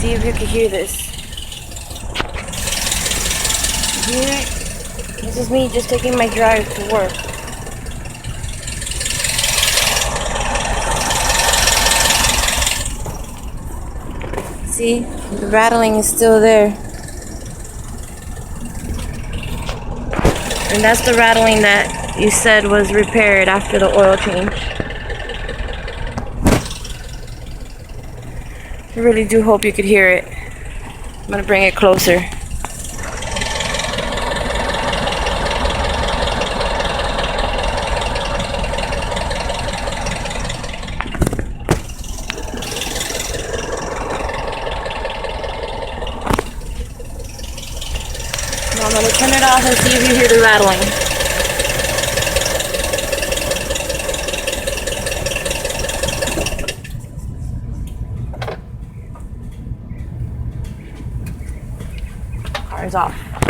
See if you can hear this. You hear it? This is me just taking my drive to work. See? The rattling is still there. And that's the rattling that you said was repaired after the oil change. I really do hope you could hear it. I'm gonna bring it closer. Now I'm gonna turn it off and see if you hear the rattling. Car's off.